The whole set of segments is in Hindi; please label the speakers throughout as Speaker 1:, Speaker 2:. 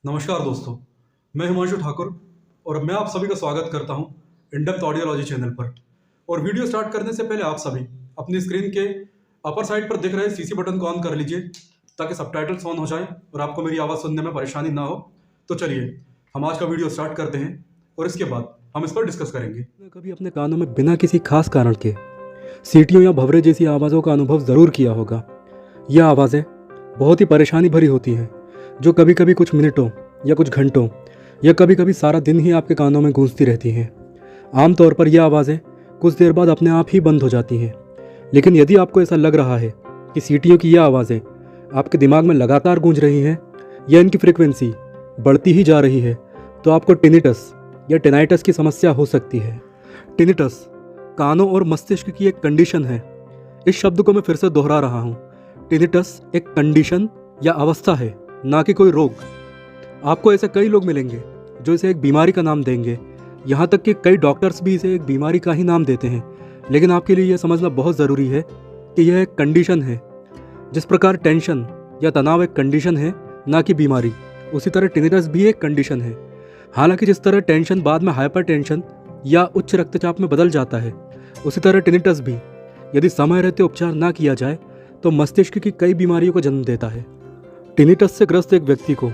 Speaker 1: नमस्कार दोस्तों, मैं हिमांशु ठाकुर और मैं आप सभी का स्वागत करता हूं इन डेप्थ ऑडियोलॉजी चैनल पर। और वीडियो स्टार्ट करने से पहले आप सभी अपनी स्क्रीन के अपर साइड पर दिख रहे सीसी बटन को ऑन कर लीजिए ताकि सबटाइटल्स ऑन हो जाए और आपको मेरी आवाज़ सुनने में परेशानी ना हो। तो चलिए हम आज का वीडियो स्टार्ट करते हैं और इसके बाद हम इस पर डिस्कस करेंगे।
Speaker 2: कभी अपने कानों में बिना किसी खास कारण के सीटियों या भंवरे जैसी आवाज़ों का अनुभव ज़रूर किया होगा। यह आवाज़ें बहुत ही परेशानी भरी होती हैं, जो कभी कभी कुछ मिनटों या कुछ घंटों या कभी कभी सारा दिन ही आपके कानों में गूंजती रहती हैं। आमतौर पर यह आवाज़ें कुछ देर बाद अपने आप ही बंद हो जाती हैं। लेकिन यदि आपको ऐसा लग रहा है कि सीटियों की यह आवाज़ें आपके दिमाग में लगातार गूंज रही हैं या इनकी फ्रिक्वेंसी बढ़ती ही जा रही है, तो आपको टिनिटस या टेनाइटस की समस्या हो सकती है। टिनिटस कानों और मस्तिष्क की एक कंडीशन है। इस शब्द को मैं फिर से दोहरा रहा हूँ। टिनिटस एक कंडीशन या अवस्था है, ना कि कोई रोग। आपको ऐसे कई लोग मिलेंगे जो इसे एक बीमारी का नाम देंगे, यहाँ तक कि कई डॉक्टर्स भी इसे एक बीमारी का ही नाम देते हैं। लेकिन आपके लिए यह समझना बहुत ज़रूरी है कि यह एक कंडीशन है। जिस प्रकार टेंशन या तनाव एक कंडीशन है, ना कि बीमारी, उसी तरह टिनिटस भी एक कंडीशन है। हालांकि जिस तरह टेंशन बाद में हाइपर टेंशन या उच्च रक्तचाप में बदल जाता है, उसी तरह टिनिटस भी यदि समय रहते उपचार ना किया जाए तो मस्तिष्क की कई बीमारियों को जन्म देता है। टिनिटस से ग्रस्त एक व्यक्ति को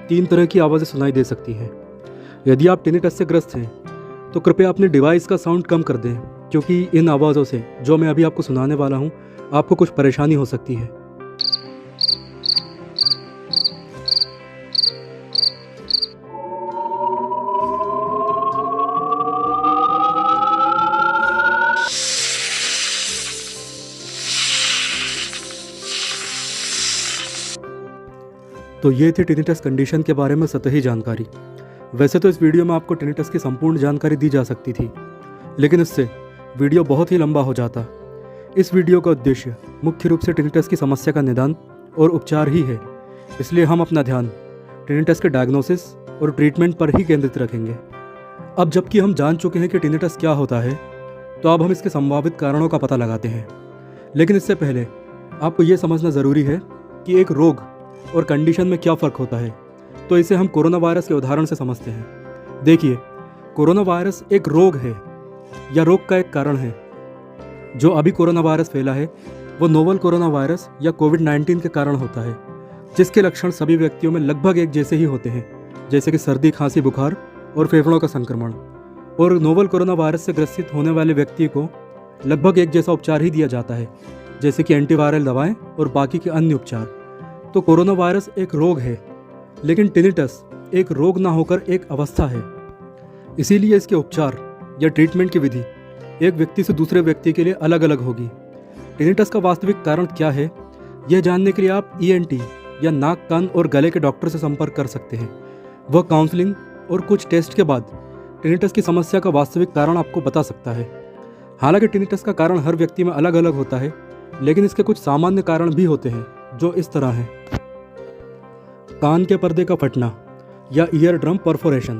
Speaker 2: 3 तरह की आवाज़ें सुनाई दे सकती हैं। यदि आप टिनिटस से ग्रस्त हैं तो कृपया अपने डिवाइस का साउंड कम कर दें, क्योंकि इन आवाज़ों से जो मैं अभी आपको सुनाने वाला हूँ आपको कुछ परेशानी हो सकती है। तो ये थी टिनिटस कंडीशन के बारे में सतही जानकारी। वैसे तो इस वीडियो में आपको टिनिटस की संपूर्ण जानकारी दी जा सकती थी, लेकिन इससे वीडियो बहुत ही लंबा हो जाता। इस वीडियो का उद्देश्य मुख्य रूप से टिनिटस की समस्या का निदान और उपचार ही है, इसलिए हम अपना ध्यान टिनिटस के डायग्नोसिस और ट्रीटमेंट पर ही केंद्रित रखेंगे। अब जबकि हम जान चुके हैं कि टिनिटस क्या होता है, तो अब हम इसके संभावित कारणों का पता लगाते हैं। लेकिन इससे पहले आपको ये समझना ज़रूरी है कि एक रोग और कंडीशन में क्या फ़र्क होता है। तो इसे हम कोरोना वायरस के उदाहरण से समझते हैं। देखिए, कोरोना वायरस एक रोग है या रोग का एक कारण है। जो अभी कोरोना वायरस फैला है वो नोवल कोरोना वायरस या कोविड-19 के कारण होता है, जिसके लक्षण सभी व्यक्तियों में लगभग एक जैसे ही होते हैं, जैसे कि सर्दी, खांसी, बुखार और फेफड़ों का संक्रमण। और नोवल कोरोना वायरस से ग्रसित होने वाले व्यक्ति को लगभग एक जैसा उपचार ही दिया जाता है, जैसे कि एंटीवायरल दवाएं और बाकी के अन्य उपचार। तो कोरोना वायरस एक रोग है, लेकिन टिनिटस एक रोग ना होकर एक अवस्था है। इसीलिए इसके उपचार या ट्रीटमेंट की विधि एक व्यक्ति से दूसरे व्यक्ति के लिए अलग अलग होगी। टिनिटस का वास्तविक कारण क्या है, यह जानने के लिए आप ईएनटी या नाक, कान और गले के डॉक्टर से संपर्क कर सकते हैं। वह काउंसलिंग और कुछ टेस्ट के बाद टिनिटस की समस्या का वास्तविक कारण आपको बता सकता है। हालांकि टिनिटस का कारण हर व्यक्ति में अलग अलग होता है, लेकिन इसके कुछ सामान्य कारण भी होते हैं जो इस तरह हैं। कान के पर्दे का फटना या ईयर ड्रम परफोरेशन।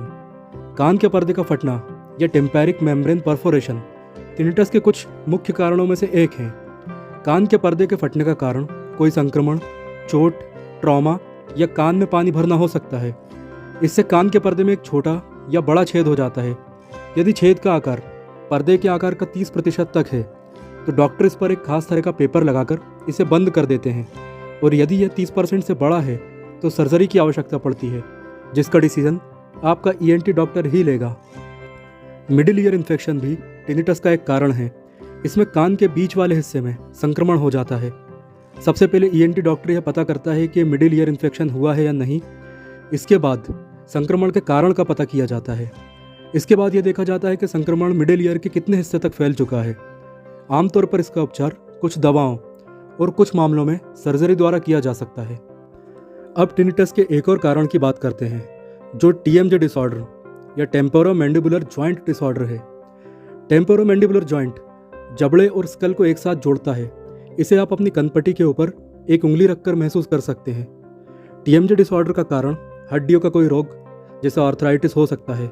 Speaker 2: कान के पर्दे का फटना या टेम्पैरिक मेम्ब्रेन परफोरेशन टिनिटस के कुछ मुख्य कारणों में से एक है। कान के पर्दे के फटने का कारण कोई संक्रमण, चोट, ट्रॉमा या कान में पानी भरना हो सकता है। इससे कान के पर्दे में एक छोटा या बड़ा छेद हो जाता है। यदि छेद का आकार पर्दे के आकार का 30% तक है तो डॉक्टर इस पर एक खास तरह का पेपर लगाकर इसे बंद कर देते हैं। और यदि यह 30% से बड़ा है तो सर्जरी की आवश्यकता पड़ती है, जिसका डिसीजन आपका ईएनटी डॉक्टर ही लेगा। मिडिल ईयर इन्फेक्शन भी टिनिटस का एक कारण है। इसमें कान के बीच वाले हिस्से में संक्रमण हो जाता है। सबसे पहले ईएनटी डॉक्टर यह पता करता है कि मिडिल ईयर इन्फेक्शन हुआ है या नहीं। इसके बाद संक्रमण के कारण का पता किया जाता है। इसके बाद यह देखा जाता है कि संक्रमण मिडिल ईयर के कितने हिस्से तक फैल चुका है। आमतौर पर इसका उपचार कुछ दवाओं और कुछ मामलों में सर्जरी द्वारा किया जा सकता है। अब टिनिटस के एक और कारण की बात करते हैं, जो टीएमजे डिसऑर्डर या टेम्पोरोमैंडिबुलर जॉइंट डिसऑर्डर है। टेम्पोरोमैंडिबुलर जॉइंट जबड़े और स्कल को एक साथ जोड़ता है। इसे आप अपनी कनपट्टी के ऊपर एक उंगली रखकर महसूस कर सकते हैं। टीएमजे डिसऑर्डर का कारण हड्डियों का कोई रोग जैसे आर्थराइटिस हो सकता है।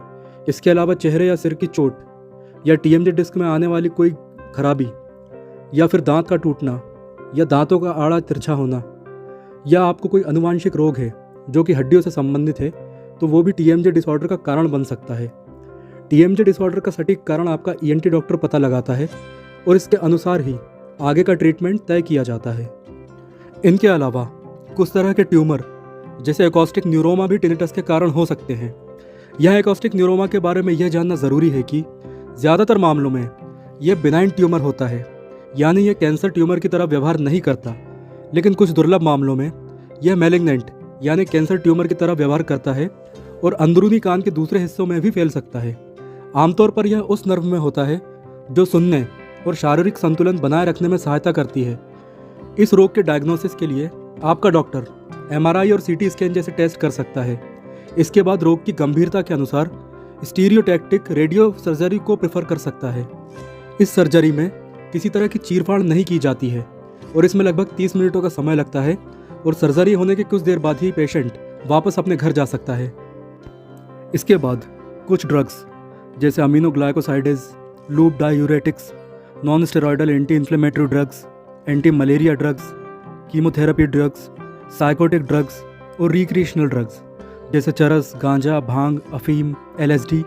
Speaker 2: इसके अलावा चेहरे या सिर की चोट या टीएमजे डिस्क में आने वाली कोई खराबी या फिर दांत का टूटना या दांतों का आड़ा तिरछा होना, या आपको कोई आनुवांशिक रोग है जो कि हड्डियों से संबंधित है, तो वो भी TMJ डिसऑर्डर का कारण बन सकता है। TMJ डिसऑर्डर का सटीक कारण आपका ENT डॉक्टर पता लगाता है और इसके अनुसार ही आगे का ट्रीटमेंट तय किया जाता है। इनके अलावा कुछ तरह के ट्यूमर जैसे एकॉस्टिक न्यूरोमा भी टिनिटस के कारण हो सकते हैं। यह एकॉस्टिक न्यूरोमा के बारे में यह जानना ज़रूरी है कि ज़्यादातर मामलों में यह बिनाइन ट्यूमर होता है, यानी यह कैंसर ट्यूमर की तरह व्यवहार नहीं करता, लेकिन कुछ दुर्लभ मामलों में यह मैलिग्नेंट यानी कैंसर ट्यूमर की तरह व्यवहार करता है और अंदरूनी कान के दूसरे हिस्सों में भी फैल सकता है। आमतौर पर यह उस नर्व में होता है जो सुनने और शारीरिक संतुलन बनाए रखने में सहायता करती है। इस रोग के डायग्नोसिस के लिए आपका डॉक्टर MRI और CT स्कैन जैसे टेस्ट कर सकता है। इसके बाद रोग की गंभीरता के अनुसार स्टीरियोटैक्टिक रेडियो सर्जरी को प्रेफर कर सकता है। इस सर्जरी में किसी तरह की चीरफाड़ नहीं की जाती है और इसमें लगभग 30 मिनटों का समय लगता है और सर्जरी होने के कुछ देर बाद ही पेशेंट वापस अपने घर जा सकता है। इसके बाद कुछ ड्रग्स जैसे aminoglycosides, loop diuretics, non steroidal anti inflammatory drugs, anti malaria drugs, chemotherapy drugs, psychotic drugs और रिक्रिएशनल ड्रग्स जैसे चरस, गांजा, भांग, अफीम, LSD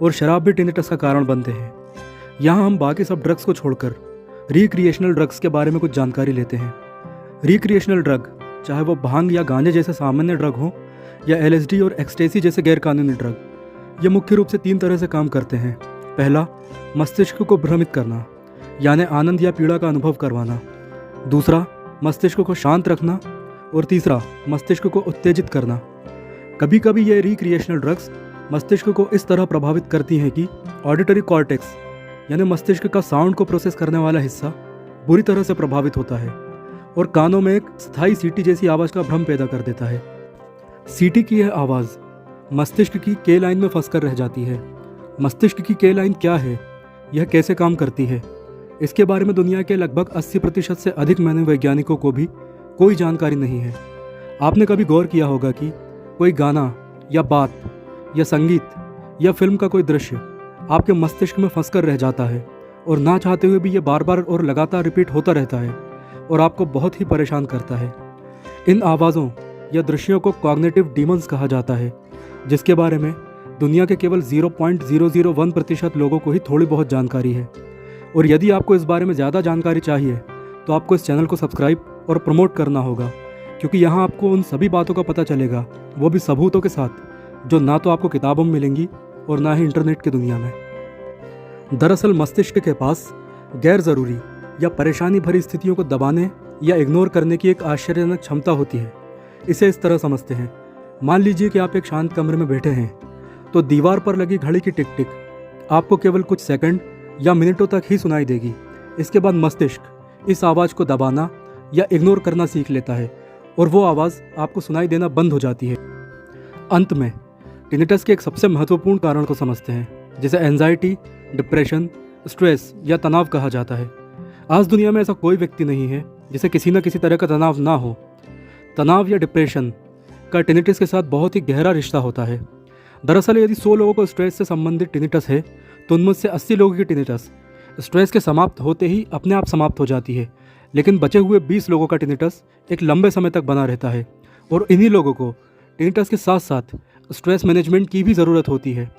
Speaker 2: और शराब भी टिनिटस का कारण बनते हैं। यहाँ हम बाकी सब ड्रग्स को छोड़कर रिक्रिएशनल ड्रग्स के बारे में कुछ जानकारी लेते हैं। रिक्रिएशनल ड्रग चाहे वो भांग या गांजे जैसे सामान्य ड्रग हो या LSD और एक्सटेसी जैसे गैरकानूनी ड्रग, ये मुख्य रूप से 3 तरह से काम करते हैं। पहला, मस्तिष्क को भ्रमित करना यानी आनंद या पीड़ा का अनुभव करवाना। दूसरा, मस्तिष्क को शांत रखना और तीसरा, मस्तिष्क को उत्तेजित करना। कभी कभी ये रिक्रिएशनल ड्रग्स मस्तिष्क को इस तरह प्रभावित करती हैं कि ऑडिटरी कॉर्टेक्स यानी मस्तिष्क का साउंड को प्रोसेस करने वाला हिस्सा बुरी तरह से प्रभावित होता है और कानों में एक स्थायी सीटी जैसी आवाज़ का भ्रम पैदा कर देता है। सीटी की यह आवाज़ मस्तिष्क की के लाइन में फंसकर रह जाती है। मस्तिष्क की के लाइन क्या है, यह कैसे काम करती है, इसके बारे में दुनिया के लगभग 80% से अधिक मनोवैज्ञानिकों को भी कोई जानकारी नहीं है। आपने कभी गौर किया होगा कि कोई गाना या बात या संगीत या फिल्म का कोई दृश्य आपके मस्तिष्क में फंसकर रह जाता है और ना चाहते हुए भी ये बार बार और लगातार रिपीट होता रहता है और आपको बहुत ही परेशान करता है। इन आवाज़ों या दृश्यों को कॉग्निटिव डीमंस कहा जाता है, जिसके बारे में दुनिया के केवल 0.001% लोगों को ही थोड़ी बहुत जानकारी है। और यदि आपको इस बारे में ज़्यादा जानकारी चाहिए तो आपको इस चैनल को सब्सक्राइब और प्रमोट करना होगा, क्योंकि यहाँ आपको उन सभी बातों का पता चलेगा, वो भी सबूतों के साथ, जो ना तो आपको किताबों में मिलेंगी और ना ही इंटरनेट की दुनिया में। दरअसल मस्तिष्क के पास गैर ज़रूरी या परेशानी भरी स्थितियों को दबाने या इग्नोर करने की एक आश्चर्यजनक क्षमता होती है। इसे इस तरह समझते हैं, मान लीजिए कि आप एक शांत कमरे में बैठे हैं, तो दीवार पर लगी घड़ी की टिक टिक आपको केवल कुछ सेकंड या मिनटों तक ही सुनाई देगी। इसके बाद मस्तिष्क इस आवाज़ को दबाना या इग्नोर करना सीख लेता है और वो आवाज़ आपको सुनाई देना बंद हो जाती है। अंत में टिनिटस के एक सबसे महत्वपूर्ण कारण को समझते हैं, जिसे एंजाइटी, डिप्रेशन, स्ट्रेस या तनाव कहा जाता है। आज दुनिया में ऐसा कोई व्यक्ति नहीं है जिसे किसी न किसी तरह का तनाव ना हो। तनाव या डिप्रेशन का टिनिटस के साथ बहुत ही गहरा रिश्ता होता है। दरअसल यदि 100 लोगों को स्ट्रेस से संबंधित टिनिटस है तो उनमें से 80 लोगों की टिनिटस स्ट्रेस के समाप्त होते ही अपने आप समाप्त हो जाती है, लेकिन बचे हुए 20 लोगों का टिनिटस एक लंबे समय तक बना रहता है। और इन्हीं लोगों को टिनिटस के साथ साथ स्ट्रेस मैनेजमेंट की भी ज़रूरत होती है।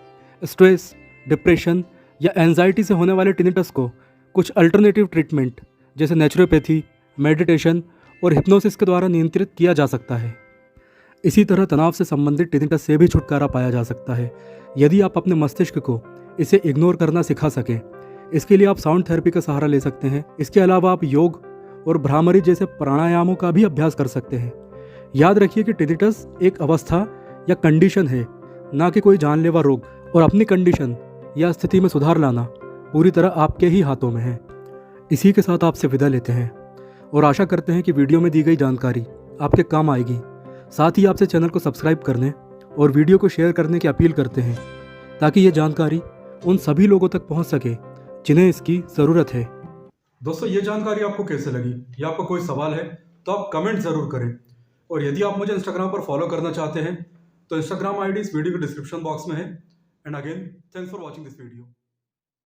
Speaker 2: स्ट्रेस, डिप्रेशन या एंजाइटी से होने वाले टिनिटस को कुछ अल्टरनेटिव ट्रीटमेंट जैसे नेचुरोपैथी, मेडिटेशन और हिप्नोसिस के द्वारा नियंत्रित किया जा सकता है। इसी तरह तनाव से संबंधित टिनिटस से भी छुटकारा पाया जा सकता है, यदि आप अपने मस्तिष्क को इसे इग्नोर करना सिखा सकें। इसके लिए आप साउंड थेरेपी का सहारा ले सकते हैं। इसके अलावा आप योग और भ्रामरी जैसे प्राणायामों का भी अभ्यास कर सकते हैं। याद रखिए कि टिनिटस एक अवस्था या कंडीशन है, ना कि कोई जानलेवा रोग, और अपनी कंडीशन या स्थिति में सुधार लाना पूरी तरह आपके ही हाथों में है। इसी के साथ आपसे विदा लेते हैं और आशा करते हैं कि वीडियो में दी गई जानकारी आपके काम आएगी। साथ ही आपसे चैनल को सब्सक्राइब करने और वीडियो को शेयर करने की अपील करते हैं, ताकि ये जानकारी उन सभी लोगों तक पहुंच सके जिन्हें इसकी ज़रूरत है।
Speaker 1: दोस्तों, ये जानकारी आपको कैसे लगी या आपका कोई सवाल है तो आप कमेंट ज़रूर करें। और यदि आप मुझे इंस्टाग्राम पर फॉलो करना चाहते हैं तो इंस्टाग्राम ID इस वीडियो के डिस्क्रिप्शन बॉक्स में है। And again, thanks for watching this video.